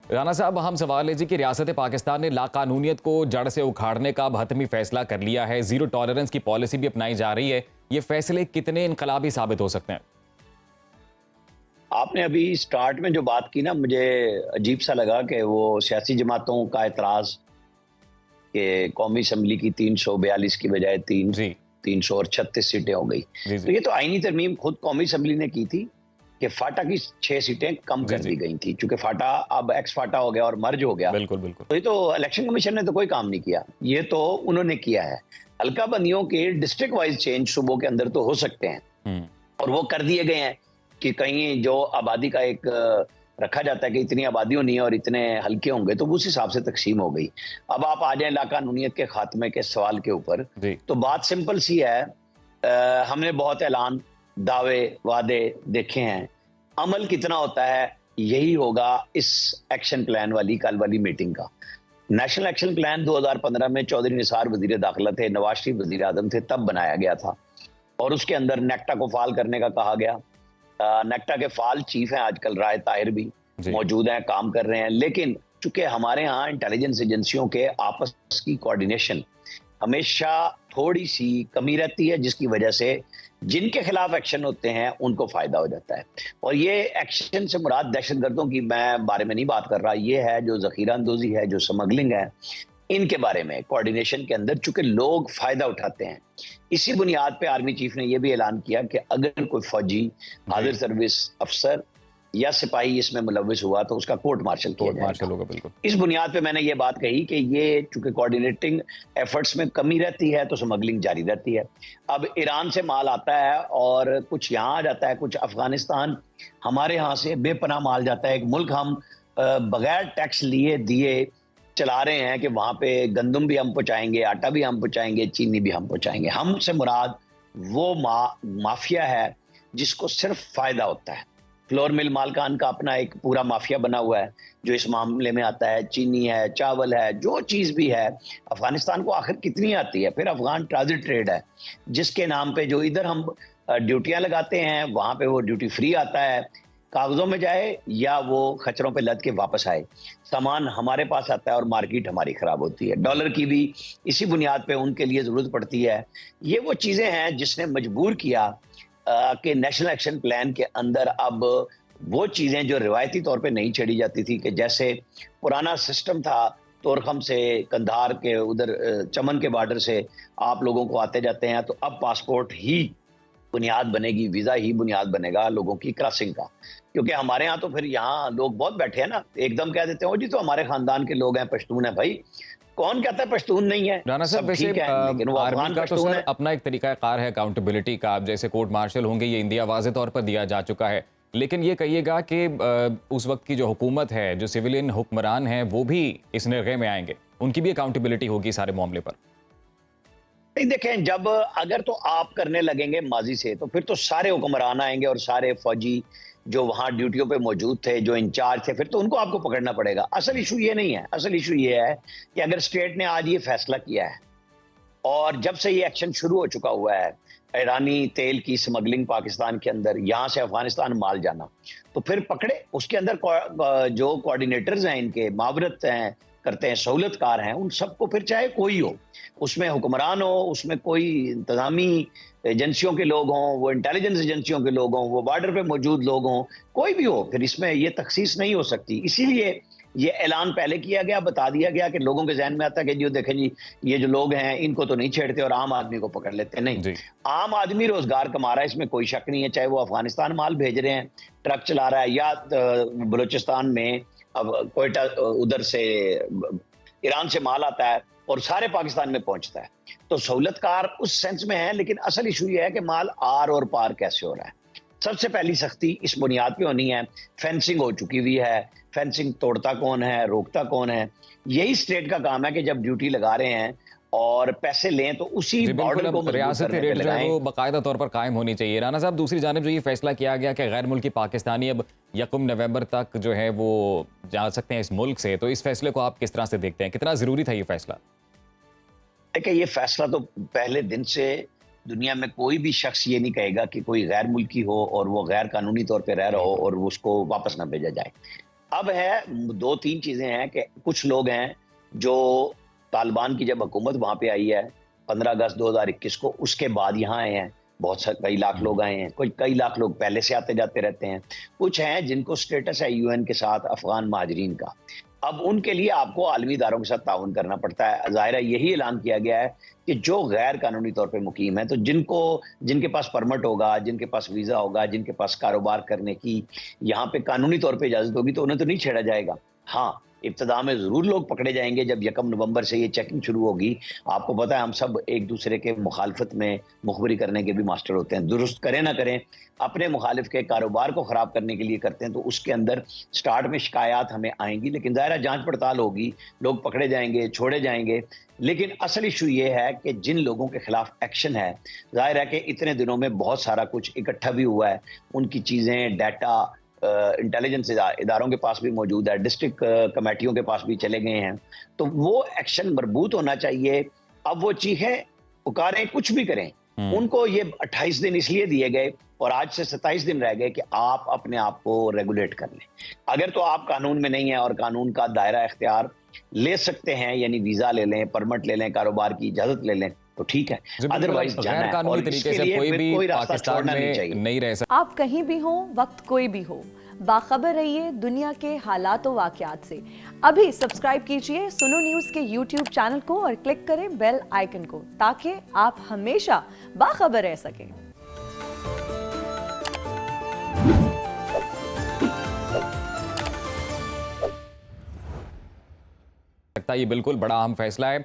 राना साहब, अहम सवाल है जी कि रियासत पाकिस्तान ने लाकानूनियत को जड़ से उखाड़ने का अब हतमी फैसला कर लिया है। जीरो टॉलरेंस की पॉलिसी भी अपनाई जा रही है। ये फैसले कितने इनकलाबी साबित हो सकते हैं? आपने अभी स्टार्ट में जो बात की ना, मुझे अजीब सा लगा कि वो सियासी जमातों का एतराज कि कौमी असम्बली की 342 की बजाय जी 336 सीटें हो गई। जी तो जी ये तो आईनी तरमीम खुद कौमी असम्बली ने की थी कि फाटा की 6 सीटें कम जी कर जी दी गई थी, क्योंकि फाटा अब एक्स फाटा हो गया और मर्ज हो गया। बिल्कुल बिल्कुल। तो ये तो इलेक्शन कमीशन ने तो कोई काम नहीं किया, ये तो उन्होंने किया है। हल्का बंदियों के डिस्ट्रिक्ट वाइज चेंज सूबों के अंदर तो हो सकते हैं, हम्म। और वो कर दिए गए हैं कि कहीं जो आबादी का एक रखा जाता है कि इतनी आबादी होनी है और इतने हल्के होंगे, तो उस हिसाब से तकसीम हो गई। अब आप आ जाए लाकानूनियत के खात्मे के सवाल के ऊपर, जी तो बात सिंपल सी है। हमने बहुत ऐलान, दावे, वादे देखे हैं, अमल कितना होता है यही होगा इस एक्शन प्लान वाली कल वाली मीटिंग का। नेशनल एक्शन प्लान 2015 में चौधरी निसार वजीर दाखिला थे, नवाज शरीफ वजीर आजम थे, तब बनाया गया था, और उसके अंदर नेक्टा को फाल करने का कहा गया। नेक्टा के फाल चीफ हैं आजकल, राय ताहिर भी जी मौजूद हैं, काम कर रहे हैं। लेकिन चूंकि हमारे यहाँ इंटेलिजेंस एजेंसियों के आपस की कोऑर्डिनेशन हमेशा थोड़ी सी कमी रहती है, जिसकी वजह से जिनके खिलाफ एक्शन होते हैं उनको फायदा हो जाता है। और ये एक्शन से मुराद दहशतगर्दों की मैं बारे में नहीं बात कर रहा, ये है जो जखीरा अंदोजी है, जो स्मगलिंग है, इनके बारे में कोऑर्डिनेशन के अंदर चूंकि लोग फायदा उठाते हैं। इसी बुनियाद पे आर्मी चीफ ने यह भी ऐलान किया कि अगर कोई फौजी, हाजिर सर्विस अफसर या सिपाही इसमें मुलविस हुआ तो उसका कोर्ट मार्शल किया कोर्ट मार्शल जाएगा। होगा, बिल्कुल। इस बुनियाद पे मैंने ये बात कही कि ये चूंकि कोऑर्डिनेटिंग एफर्ट्स में कमी रहती है तो स्मगलिंग जारी रहती है। अब ईरान से माल आता है और कुछ यहाँ आ जाता है, कुछ अफगानिस्तान, हमारे यहाँ से बेपनाह माल जाता है। एक मुल्क हम बगैर टैक्स लिए दिए चला रहे हैं कि वहां पे गंदम भी हम पहुंचाएंगे, आटा भी हम पहुंचाएंगे, चीनी भी हम पहुंचाएंगे। हमसे मुराद वो माफिया है जिसको सिर्फ फायदा होता है। फ्लोर मिल मालकान का अपना एक पूरा माफिया बना हुआ है जो इस मामले में आता है। चीनी है, चावल है, जो चीज भी है, अफगानिस्तान को आखिर कितनी आती है। फिर अफगान ट्रांजिट ट्रेड है जिसके नाम पे जो इधर हम ड्यूटियां लगाते हैं वहां पे वो ड्यूटी फ्री आता है, कागजों में जाए या वो खचरों पे लद के वापस आए, सामान हमारे पास आता है और मार्केट हमारी खराब होती है। डॉलर की भी इसी बुनियाद पे उनके लिए जरूरत पड़ती है। ये वो चीजें हैं जिसने मजबूर किया कि नेशनल एक्शन प्लान के अंदर अब वो चीजें जो रिवायती तौर पे नहीं छेड़ी जाती थी, कि जैसे पुराना सिस्टम था, तोरखम से कंधार के उधर चमन के बॉर्डर से आप लोगों को आते जाते हैं, तो अब पासपोर्ट ही बुनियाद बनेगी, वीजा ही बुनियाद बनेगा लोगों की क्रॉसिंग का। क्योंकि हमारे यहाँ तो फिर यहाँ लोग बहुत बैठे हैं ना, एकदम कह देते हैं जी तो हमारे खानदान के लोग हैं, पश्तून है। भाई कौन कहता है पश्तून नहीं है? राना साहब, सब वैसे ठीक है, लेकिन वो आर्मी अफगान का तो पश्तून सर है। अपना एक तरीका कार है अकाउंटेबिलिटी का। अब जैसे कोर्ट मार्शल होंगे, ये इंडिया वाज़े तौर पर दिया जा चुका है, लेकिन ये कहिएगा कि उस वक्त की जो हुकूमत है, जो सिविलियन हुक्मरान हैं, वो भी इस निर्णय में आएंगे, उनकी भी अकाउंटेबिलिटी होगी सारे मामले पर। नहीं देखें, जब अगर तो आप करने लगेंगे माजी से, तो फिर तो सारे हुक्मरान आएंगे और सारे फौजी जो वहां ड्यूटियों पे मौजूद थे, जो इंचार्ज थे, फिर तो उनको आपको पकड़ना पड़ेगा। असल इशू ये नहीं है, असल इशू ये है कि अगर स्टेट ने आज ये फैसला किया है और जब से ये एक्शन शुरू हो चुका हुआ है, ईरानी तेल की स्मगलिंग पाकिस्तान के अंदर, यहां से अफगानिस्तान माल जाना, तो फिर पकड़े। उसके अंदर जो कोऑर्डिनेटर्स हैं, इनके मावरत हैं, करते हैं, सहूलतकार हैं, उन सबको फिर चाहे कोई हो, उसमें हुक्मरान हो, उसमें कोई इंतजामी एजेंसियों के लोग हों, वो इंटेलिजेंस एजेंसियों के लोग हों, वो बॉर्डर पे मौजूद लोग हों, कोई भी हो, फिर इसमें ये तखसीस नहीं हो सकती। इसीलिए ये ऐलान पहले किया गया, बता दिया गया कि लोगों के जहन में आता है कि जी देखें जी, ये जो लोग हैं इनको तो नहीं छेड़ते और आम आदमी को पकड़ लेते। नहीं, जी आम आदमी रोजगार कमा रहा है, इसमें कोई शक नहीं है। चाहे वो अफगानिस्तान माल भेज रहे हैं, ट्रक चला रहा है, या बलूचिस्तान में अब कोयटा उधर से ईरान से माल आता है और सारे पाकिस्तान में पहुंचता है, तो सहूलतकार उस सेंस में है। लेकिन असल इशू ये है कि माल आर और पार कैसे हो रहा है। सबसे पहली सख्ती इस बुनियाद पे होनी है, फेंसिंग हो चुकी हुई है, फेंसिंग तोड़ता कौन है, रोकता कौन है, यही स्टेट का काम है कि जब ड्यूटी लगा रहे हैं और पैसे लें तो उसी जी बिल्कुल। बॉर्डर को अब मजबूत रियासती करने पे रेट जो है लगाएं। वो बाकायदा तौर पर कायम होनी चाहिए। राना साहब, दूसरी जानिब जो ये फैसला किया गया कि गैर मुल्की पाकिस्तानी अब 1 नवंबर तक जो है वो जा सकते हैं इस मुल्क से, तो इस फैसले को आप किस तरह से देखते हैं? कितना जरूरी था ये फैसला? देखिए, ये फैसला तो पहले दिन से दुनिया में कोई भी शख्स ये नहीं कहेगा कि कोई गैर मुल्की हो और वो गैर कानूनी तौर पे रह रहा हो और उसको वापस ना भेजा जाए। अब है 2-3 चीजें हैं कि कुछ लोग हैं जो तालिबान की जब हुकूमत वहां पे आई है 15 अगस्त 2021 को, उसके बाद यहाँ आए हैं। बहुत सारे कई लाख लोग आए हैं, कोई कई लाख लोग पहले से आते जाते रहते हैं। कुछ हैं जिनको स्टेटस है यूएन के साथ अफगान महाजरीन का। अब उनके लिए आपको आलमी इदारों के साथ ताउन करना पड़ता है। ज़ाहिर है यही ऐलान किया गया है कि जो गैर कानूनी तौर पे मुकीम है, तो जिनके पास परमिट होगा, जिनके पास वीज़ा होगा, जिनके पास कारोबार करने की यहाँ पे कानूनी तौर पे इजाज़त होगी, तो उन्हें तो नहीं छेड़ा जाएगा। हाँ, इब्तिदा में ज़रूर लोग पकड़े जाएंगे जब 1 नवंबर से ये चेकिंग शुरू होगी। आपको पता है हम सब एक दूसरे के मुखालफत में मुखबरी करने के भी मास्टर होते हैं। दुरुस्त करें ना करें, अपने मुखालिफ के कारोबार को ख़राब करने के लिए करते हैं, तो उसके अंदर स्टार्ट में शिकायत हमें आएंगी, लेकिन ज़ाहिर है जांच पड़ताल होगी, लोग पकड़े जाएंगे, छोड़े जाएंगे। लेकिन असल इशू ये है कि जिन लोगों के खिलाफ एक्शन है, ज़ाहिर है कि इतने दिनों में बहुत सारा कुछ इकट्ठा भी हुआ है, उनकी चीज़ें, डाटा इंटेलिजेंस इदारों के पास भी मौजूद है, डिस्ट्रिक्ट कमेटियों के पास भी चले गए हैं, तो वो एक्शन मरबूत होना चाहिए। अब वो चीखें पुकारें, कुछ भी करें, उनको ये 28 दिन इसलिए दिए गए और आज से 27 दिन रह गए कि आप अपने आप को रेगुलेट कर लें। अगर तो आप कानून में नहीं है और कानून का दायरा इख्तियार ले सकते हैं, यानी वीजा ले लें, परमिट ले लें, कारोबार की इजाजत ले लें, तो ठीक है। अदरवाइज गैर कानूनी तरीके से कोई भी पाकिस्तान में नहीं रह सकता। आप कहीं भी हो, वक्त कोई भी हो, बाखबर रहिए दुनिया के हालात व वाकयात से। अभी सब्सक्राइब कीजिए सुनो न्यूज के यूट्यूब चैनल को और क्लिक करें बेल आइकन को, ताकि आप हमेशा बाखबर रह सकें। ये बिल्कुल बड़ा अहम फैसला है।